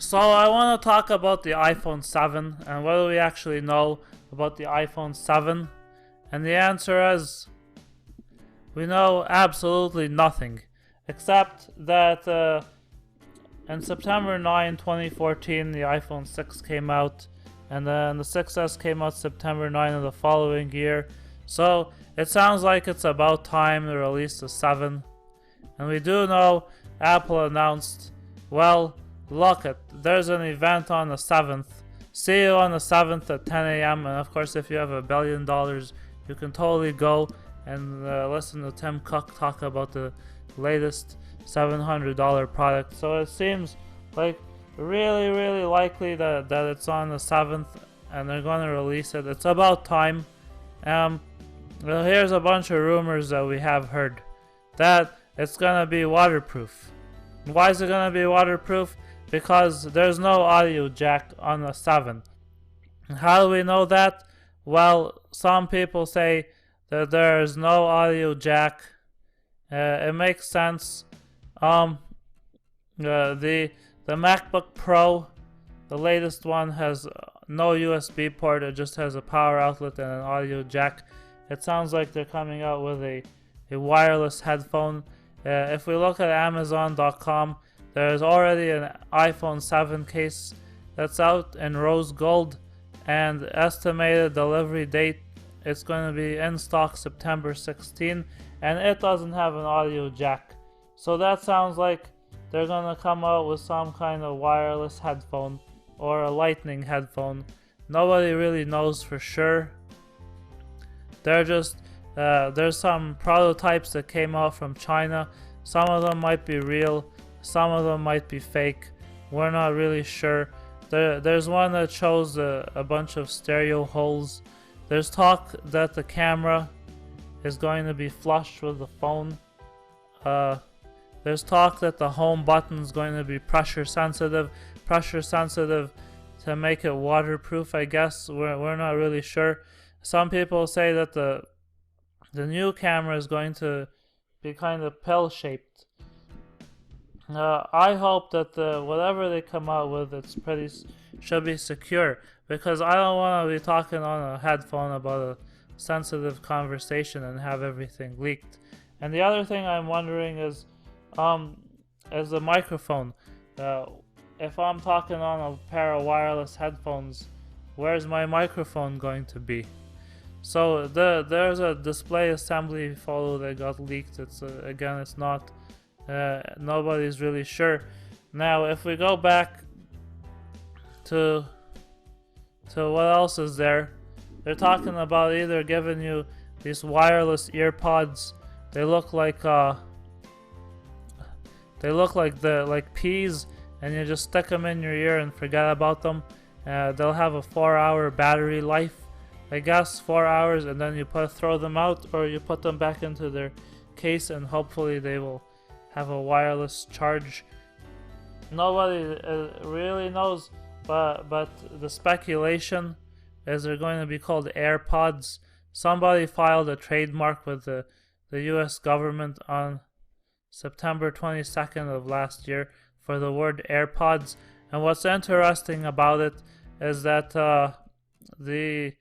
So I want to talk about the iPhone 7 and what do we actually know about the iPhone 7. And the answer is we know absolutely nothing, except that in September 9, 2014, the iPhone 6 came out, and then the 6S came out September 9 of the following year. So it sounds like it's about time to release the 7. And we do know Apple announced, well, look, there's an event on the 7th. See you on the 7th at 10 a.m. And of course, if you have $1 billion, you can totally go and listen to Tim Cook talk about the latest $700 product. So it seems like really likely that it's on the 7th and they're going to release it. It's about time. Well, here's a bunch of rumors that we have heard that it's going to be waterproof. Why is it going to be waterproof? Because there's no audio jack on the 7. How do we know that? Well, some people say that there's no audio jack. It makes sense. The MacBook Pro, the latest one, has no USB port. It just has a power outlet and an audio jack. It sounds like they're coming out with a wireless headphone. If we look at Amazon.com, there's already an iPhone 7 case that's out in rose gold, and estimated delivery date, it's going to be in stock September 16, and it doesn't have an audio jack. So that sounds like they're going to come out with some kind of wireless headphone or a lightning headphone. Nobody really knows for sure. They're just there's some prototypes that came out from China. Some of them might be real, some of them might be fake. We're not really sure. There's one that shows a bunch of stereo holes. There's talk that the camera is going to be flush with the phone. There's talk that the home button is going to be pressure sensitive to make it waterproof. I guess we're not really sure. Some people say that the new camera is going to be kind of pill-shaped. I hope that whatever they come out with, should be secure, because I don't want to be talking on a headphone about a sensitive conversation and have everything leaked. And the other thing I'm wondering is the microphone. If I'm talking on a pair of wireless headphones, where's my microphone going to be? So there's a display assembly photo that got leaked. It's not. Nobody's really sure. Now, if we go back to what else is there, they're talking about either giving you these wireless earpods. They look like peas, and you just stick them in your ear and forget about them. They'll have a 4-hour battery life. I guess 4 hours, and then you throw them out, or you put them back into their case, and hopefully they will have a wireless charge. Nobody really knows, but the speculation is they're going to be called AirPods. Somebody filed a trademark with the US government on September 22nd of last year for the word AirPods. And what's interesting about it is that the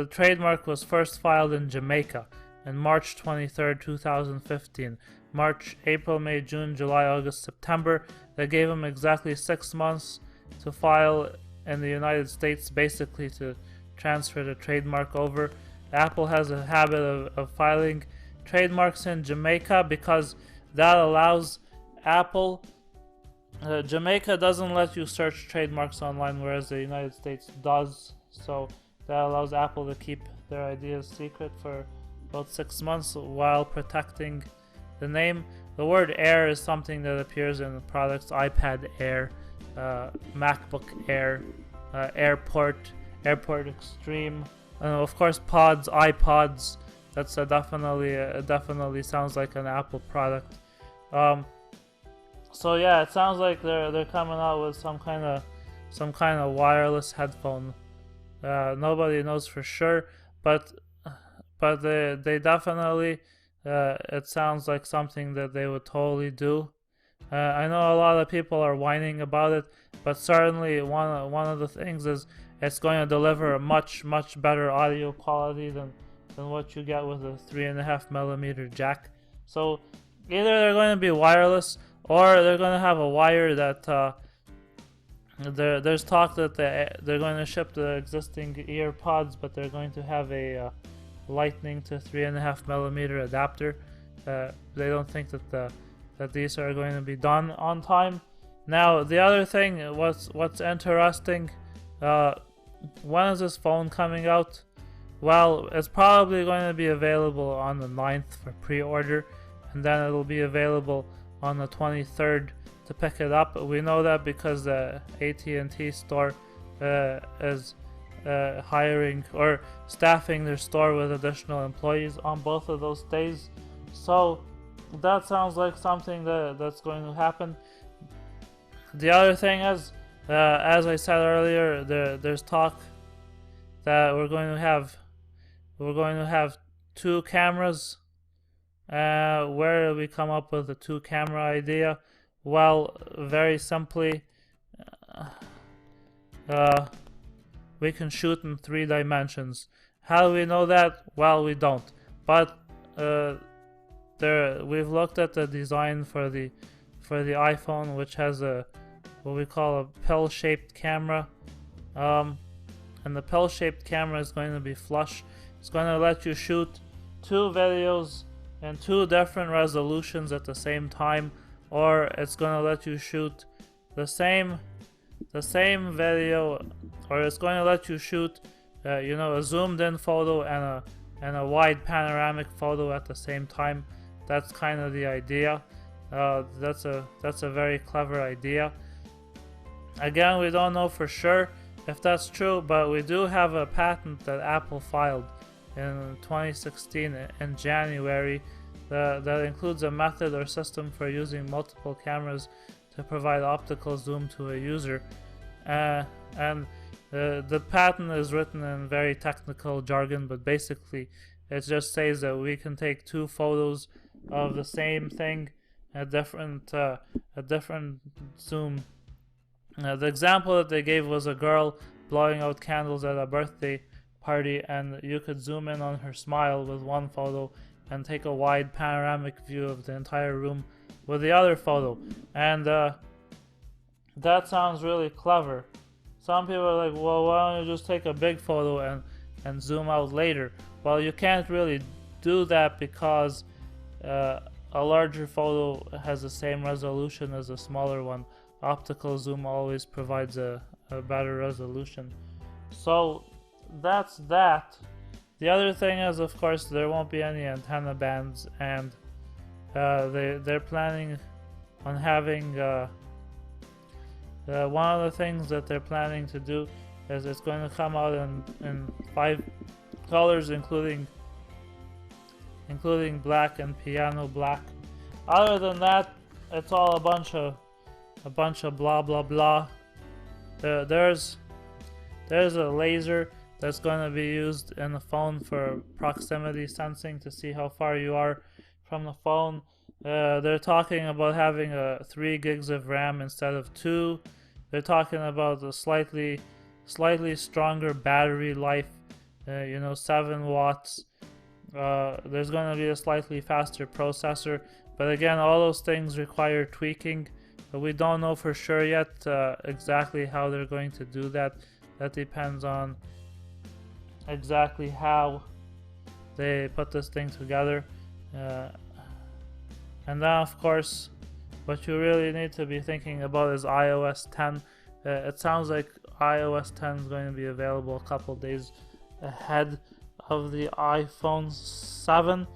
trademark was first filed in Jamaica on March 23rd, 2015. March, April, May, June, July, August, September. They gave them exactly 6 months to file in the United States, basically to transfer the trademark over. Apple has a habit of filing trademarks in Jamaica because that allows Apple. Jamaica doesn't let you search trademarks online, whereas the United States does. So that allows Apple to keep their ideas secret for about 6 months while protecting the name. The word Air is something that appears in the products: iPad Air, MacBook Air, Airport Extreme, and of course pods, iPods. That's definitely sounds like an Apple product. So yeah, it sounds like they're coming out with some kind of wireless headphone. Nobody knows for sure, but they definitely. It sounds like something that they would totally do. I know a lot of people are whining about it, but certainly one of the things is it's going to deliver a much better audio quality than what you get with a 3.5mm jack. So either they're going to be wireless or they're going to have a wire that there's talk that they're going to ship the existing earpods, but they're going to have a lightning to 3.5mm adapter. They don't think that these are going to be done on time. Now the other thing, what's interesting, when is this phone coming out? Well, it's probably going to be available on the 9th for pre-order, and then it'll be available on the 23rd to pick it up. We know that because the AT&T store is hiring or staffing their store with additional employees on both of those days. So that sounds like something that's going to happen. The other thing is, as I said earlier, there's talk that we're going to have 2 cameras. Where did we come up with the 2-camera idea? Well, very simply, we can shoot in 3 dimensions. How do we know that? Well, we don't. But we've looked at the design for the iPhone, which has what we call a pill-shaped camera, and the pill-shaped camera is going to be flush. It's going to let you shoot 2 videos in 2 different resolutions at the same time, or it's going to let you shoot the same video, or it's going to let you shoot a zoomed in photo and a wide panoramic photo at the same time. That's kind of the idea. That's a very clever idea. Again, we don't know for sure if that's true, but we do have a patent that Apple filed in 2016 in January that includes a method or system for using multiple cameras to provide optical zoom to a user. And the patent is written in very technical jargon, but basically it just says that we can take 2 photos of the same thing at different zoom. The example that they gave was a girl blowing out candles at a birthday party, and you could zoom in on her smile with one photo and take a wide panoramic view of the entire room with the other photo. And that sounds really clever. Some people are like, well, why don't you just take a big photo and zoom out later? Well, you can't really do that because a larger photo has the same resolution as a smaller one. Optical zoom always provides a better resolution. So that's that. The other thing is, of course, there won't be any antenna bands, and they're planning on having one of the things that they're planning to do is it's going to come out in 5 colors, including black and piano black. Other than that, it's all a bunch of blah blah blah. There's a laser that's going to be used in the phone for proximity sensing to see how far you are from the phone. They're talking about having 3 gigs of RAM instead of 2. They're talking about a slightly stronger battery life, 7 watts. There's going to be a slightly faster processor, but again, all those things require tweaking. But we don't know for sure yet exactly how they're going to do that. That depends on exactly how they put this thing together. And then, of course, what you really need to be thinking about is iOS 10. It sounds like iOS 10 is going to be available a couple days ahead of the iPhone 7.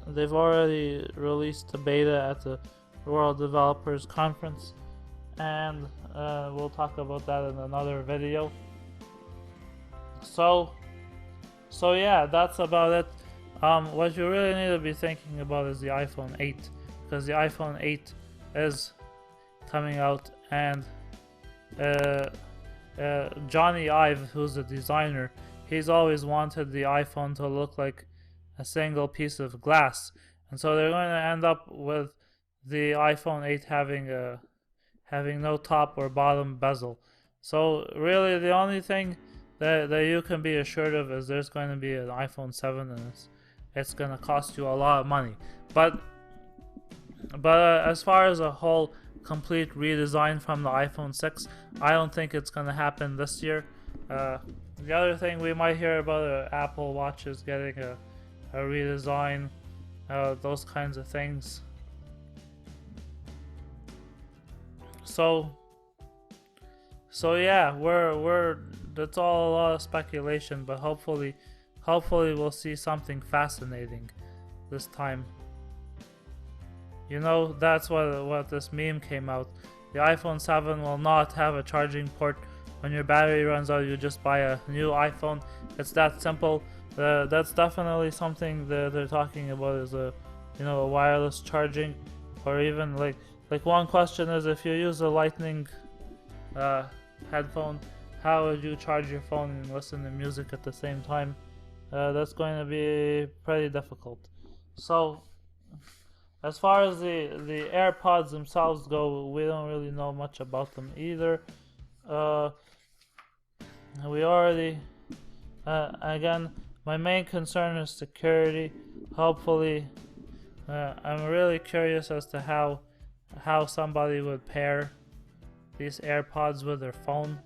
They've already released the beta at the World Developers Conference, and we'll talk about that in another video. So yeah, that's about it. What you really need to be thinking about is the iPhone 8, because the iPhone 8 is coming out, and Johnny Ive, who's the designer, he's always wanted the iPhone to look like a single piece of glass, and so they're going to end up with the iPhone 8 having no top or bottom bezel. So really, the only thing that you can be assured of is there's going to be an iPhone 7, and it's going to cost you a lot of money. But as far as a whole complete redesign from the iPhone 6, I don't think it's going to happen this year. The other thing we might hear about Apple Watches getting a redesign, those kinds of things. So yeah, we're that's all a lot of speculation, but hopefully we'll see something fascinating this time. You know, that's what this meme came out. The iPhone 7 will not have a charging port. When your battery runs out, you just buy a new iPhone. It's that simple. That's definitely something that they're talking about, is a wireless charging, or even like one question is, if you use a Lightning headphone, how would you charge your phone and listen to music at the same time? That's going to be pretty difficult. So as far as the AirPods themselves go, we don't really know much about them either. We already, again, my main concern is security. Hopefully, I'm really curious as to how somebody would pair these AirPods with their phone.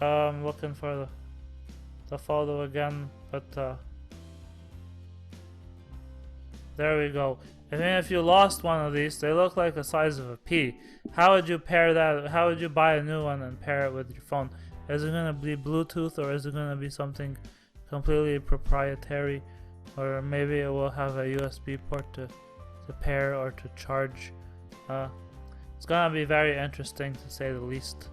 I'm looking for the photo again, but there we go. I mean, if you lost one of these, they look like the size of a pea. How would you pair that? How would you buy a new one and pair it with your phone? Is it going to be Bluetooth, or is it going to be something completely proprietary? Or maybe it will have a USB port to pair or to charge. It's going to be very interesting, to say the least.